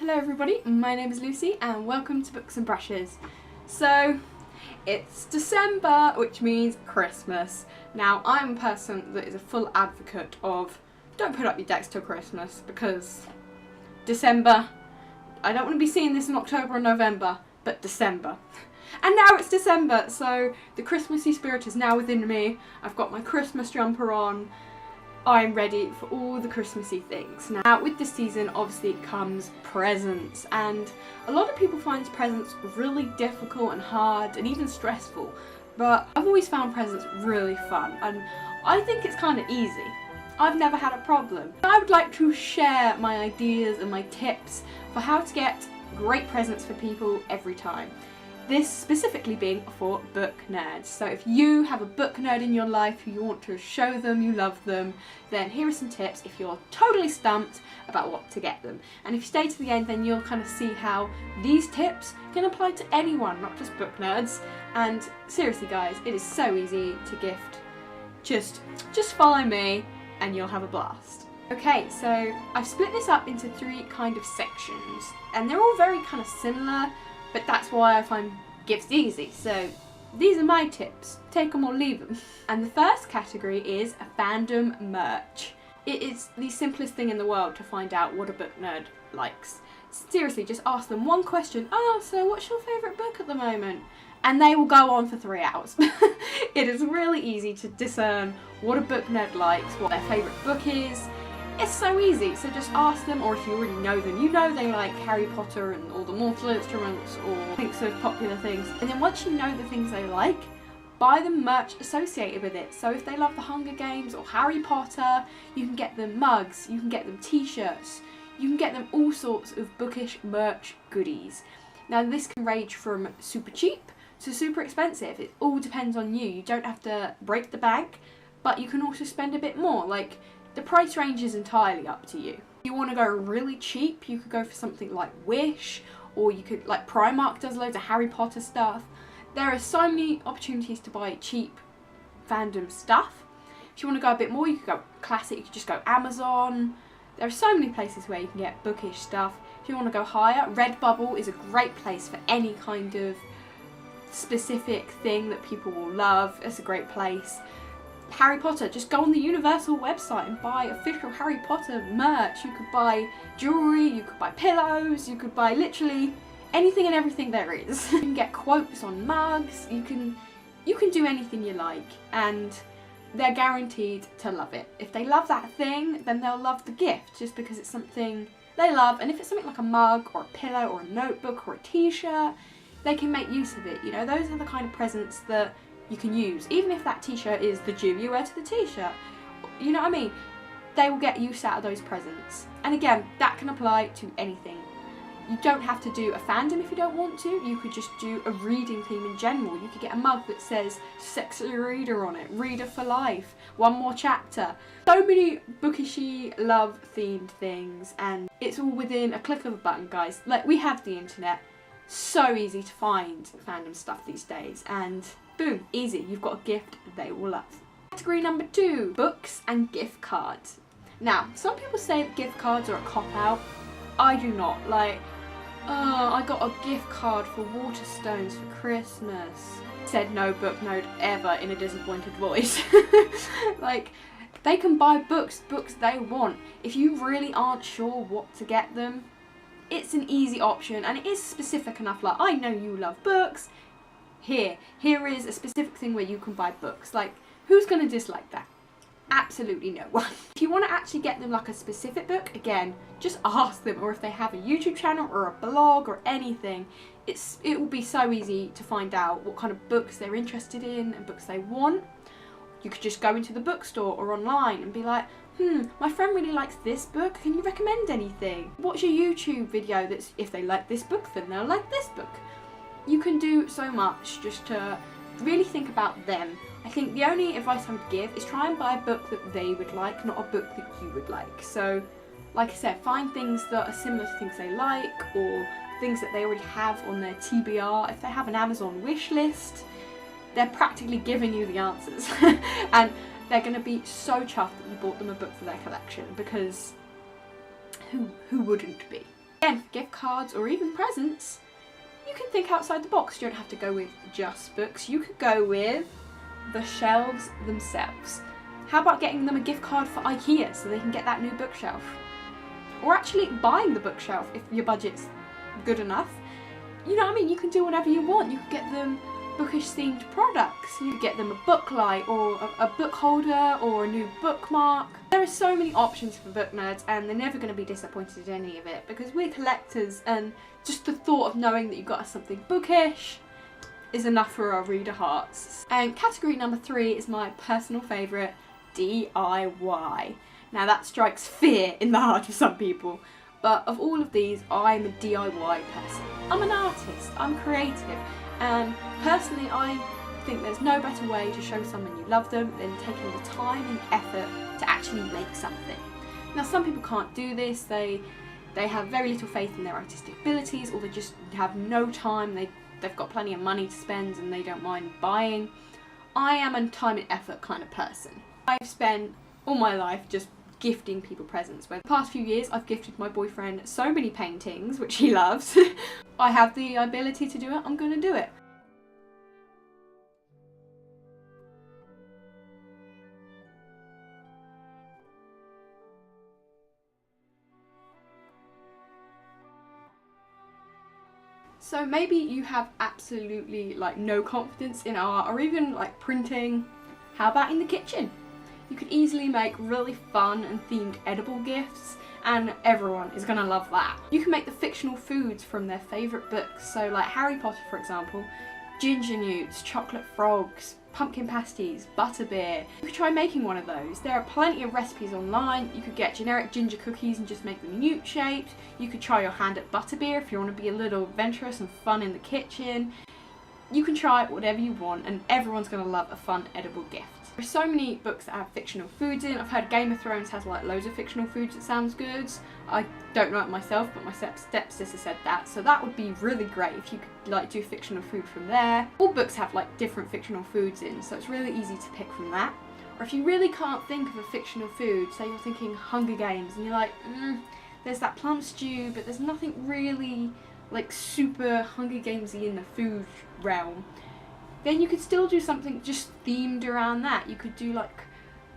Hello everybody, my name is Lucy and welcome to Books and Brushes. So, it's December, which means Christmas. Now, I'm a person that is a full advocate of don't put up your decks till Christmas because December, I don't want to be seeing this in October or November, but December. And now it's December, so the Christmassy spirit is now within me. I've got my Christmas jumper on. I'm ready for all the Christmassy things. Now with this season obviously comes presents, and a lot of people find presents really difficult and hard and even stressful, but I've always found presents really fun and I think it's kind of easy. I've never had a problem. I would like to share my ideas and my tips for how to get great presents for people every time. This specifically being for book nerds. So if you have a book nerd in your life who you want to show them you love them, then here are some tips if you're totally stumped about what to get them. And if you stay to the end, then you'll kind of see how these tips can apply to anyone, not just book nerds. And seriously guys, it is so easy to gift. Just follow me and you'll have a blast. Okay, so I've split this up into three kind of sections, and they're all very kind of similar, but that's why I find gifts easy. So these are my tips. Take them or leave them. And the first category is fandom merch. It is the simplest thing in the world to find out what a book nerd likes. Seriously, just ask them one question. Oh, so what's your favourite book at the moment? And they will go on for 3 hours. It is really easy to discern what a book nerd likes, what their favourite book is. It's so easy, so just ask them, or if you already know them, you know they like Harry Potter and all the mortal instruments or thinks of popular things. And then once you know the things they like, buy them merch associated with it. So if they love the Hunger Games or Harry Potter, you can get them mugs, you can get them t-shirts, you can get them all sorts of bookish merch goodies. Now this can range from super cheap to super expensive. It all depends on you. You don't have to break the bank, but you can also spend a bit more. Like, the price range is entirely up to you. If you want to go really cheap, you could go for something like Wish, or you could, like Primark does loads of Harry Potter stuff. There are so many opportunities to buy cheap fandom stuff. If you want to go a bit more, you could go classic, you could just go Amazon. There are so many places where you can get bookish stuff. If you want to go higher, Redbubble is a great place for any kind of specific thing that people will love. It's a great place. Harry Potter, just go on the Universal website and buy official Harry Potter merch. You could buy jewellery, you could buy pillows, you could buy literally anything and everything there is. You can get quotes on mugs, you can do anything you like, and they're guaranteed to love it. If they love that thing, then they'll love the gift just because it's something they love. And if it's something like a mug or a pillow or a notebook or a t-shirt, they can make use of it. You know, those are the kind of presents that you can use. Even if that t-shirt is the gym you wear to the t-shirt, you know what I mean? They will get use out of those presents. And again, that can apply to anything. You don't have to do a fandom if you don't want to. You could just do a reading theme in general. You could get a mug that says sexy reader on it, reader for life, one more chapter. So many bookishy love themed things, and it's all within a click of a button, guys. Like, we have the internet. So easy to find fandom stuff these days, and boom, easy, you've got a gift they will love. Category number 2, books and gift cards. Now, some people say that gift cards are a cop-out. I do not. Like, oh, I got a gift card for Waterstones for Christmas. Said no book nerd ever in a disappointed voice. Like, they can buy books they want. If you really aren't sure what to get them, it's an easy option, and it is specific enough. Like, I know you love books. Here is a specific thing where you can buy books. Like, who's going to dislike that? Absolutely no one. If you want to actually get them like a specific book, again, just ask them, or if they have a YouTube channel or a blog or anything, it will be so easy to find out what kind of books they're interested in and books they want. You could just go into the bookstore or online and be like, my friend really likes this book, can you recommend anything? Watch a YouTube video that's, if they like this book, then they'll like this book. You can do so much just to really think about them. I think the only advice I would give is try and buy a book that they would like, not a book that you would like. So, like I said, find things that are similar to things they like, or things that they already have on their TBR. If they have an Amazon wish list, they're practically giving you the answers. And they're going to be so chuffed that you bought them a book for their collection, because who wouldn't be? again, for gift cards or even presents, you can think outside the box. You don't have to go with just books. You could go with the shelves themselves. How about getting them a gift card for IKEA so they can get that new bookshelf? Or actually buying the bookshelf if your budget's good enough. You know what I mean? You can do whatever you want. You could get them bookish themed products. You could get them a book light or a book holder or a new bookmark. There are so many options for book nerds, and they're never going to be disappointed in any of it because we're collectors, and just the thought of knowing that you got us something bookish is enough for our reader hearts. And category number 3 is my personal favourite, DIY. Now that strikes fear in the heart of some people, but of all of these, I'm a DIY person. I'm an artist, I'm creative, and personally I think there's no better way to show someone you love them than taking the time and effort to actually make something. Now some people can't do this, they have very little faith in their artistic abilities, or they just have no time, they've got plenty of money to spend and they don't mind buying. I am a time and effort kind of person. I've spent all my life just gifting people presents. Where the past few years I've gifted my boyfriend so many paintings, which he loves. I have the ability to do it, I'm going to do it. So maybe you have absolutely like no confidence in art or even like printing. How about in the kitchen? You could easily make really fun and themed edible gifts, and everyone is gonna love that. You can make the fictional foods from their favourite books, so like Harry Potter for example, ginger newts, chocolate frogs, pumpkin pasties, butterbeer. You could try making one of those. There are plenty of recipes online. You could get generic ginger cookies and just make them newt shaped. You could try your hand at butterbeer if you want to be a little adventurous and fun in the kitchen. You can try whatever you want, and everyone's gonna love a fun edible gift. There's so many books that have fictional foods in. I've heard Game of Thrones has like loads of fictional foods that sounds good. I don't know it myself, but my stepsister said that, so that would be really great if you could like do fictional food from there. All books have like different fictional foods in, so it's really easy to pick from that. Or if you really can't think of a fictional food, say you're thinking Hunger Games and you're like, there's that plum stew, but there's nothing really like super Hunger Gamesy in the food realm, then you could still do something just themed around that. You could do like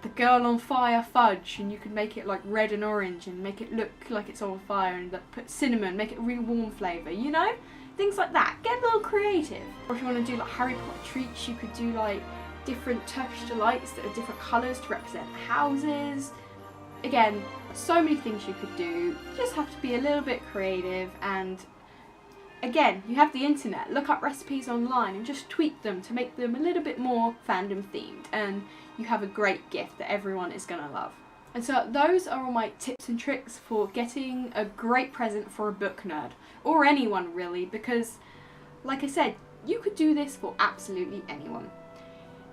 the Girl on Fire fudge, and you could make it like red and orange and make it look like it's on fire, and like, put cinnamon, make it a really warm flavour, you know? Things like that. Get a little creative. Or if you want to do like Harry Potter treats, you could do like different Turkish delights that are different colours to represent houses. Again, so many things you could do. You just have to be a little bit creative, and again, you have the internet. Look up recipes online and just tweak them to make them a little bit more fandom themed, and you have a great gift that everyone is going to love. And so those are all my tips and tricks for getting a great present for a book nerd, or anyone really, because like I said, you could do this for absolutely anyone.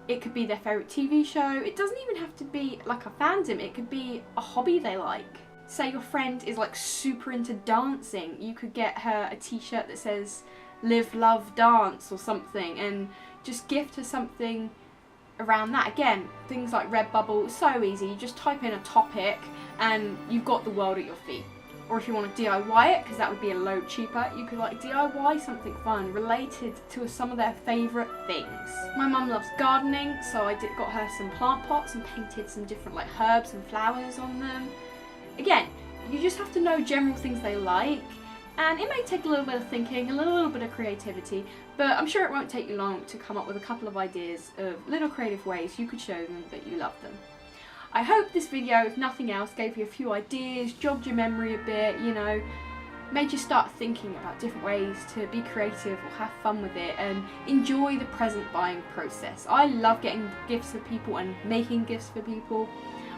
It could be their favourite TV show. It doesn't even have to be like a fandom. It could be a hobby they like. Say your friend is like super into dancing, you could get her a t-shirt that says live, love, dance or something, and just gift her something around that. Again, things like Redbubble, so easy. You just type in a topic and you've got the world at your feet. Or if you want to DIY it, because that would be a load cheaper, you could like DIY something fun related to some of their favourite things. My mum loves gardening, so I got her some plant pots and painted some different like herbs and flowers on them. Again, you just have to know general things they like, and it may take a little bit of thinking, a little bit of creativity, but I'm sure it won't take you long to come up with a couple of ideas of little creative ways you could show them that you love them. I hope this video, if nothing else, gave you a few ideas, jogged your memory a bit, you know, made you start thinking about different ways to be creative or have fun with it and enjoy the present buying process. I love getting gifts for people and making gifts for people.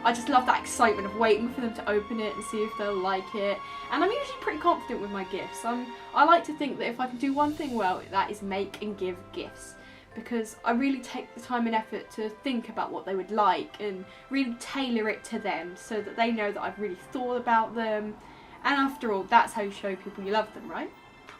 I just love that excitement of waiting for them to open it and see if they'll like it. And I'm usually pretty confident with my gifts. I like to think that if I can do one thing well, that is make and give gifts. Because I really take the time and effort to think about what they would like and really tailor it to them so that they know that I've really thought about them. And after all, that's how you show people you love them, right?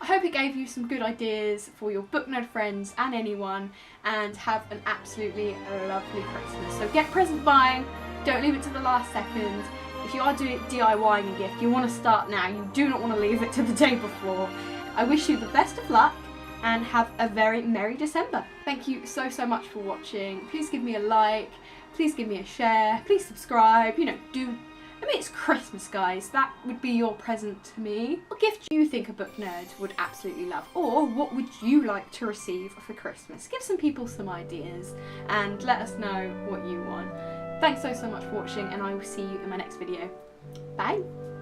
I hope it gave you some good ideas for your book nerd friends and anyone, and have an absolutely lovely Christmas. So get present buying. Don't leave it to the last second. if you are doing DIYing a gift, you want to start now. You do not want to leave it to the day before. I wish you the best of luck and have a very Merry December. Thank you so much for watching. Please give me a like, please give me a share, please subscribe, you know, I mean, it's Christmas, guys. That would be your present to me. What gift do you think a book nerd would absolutely love? Or what would you like to receive for Christmas? Give some people some ideas and let us know what you want. Thanks so much for watching, and I will see you in my next video. Bye!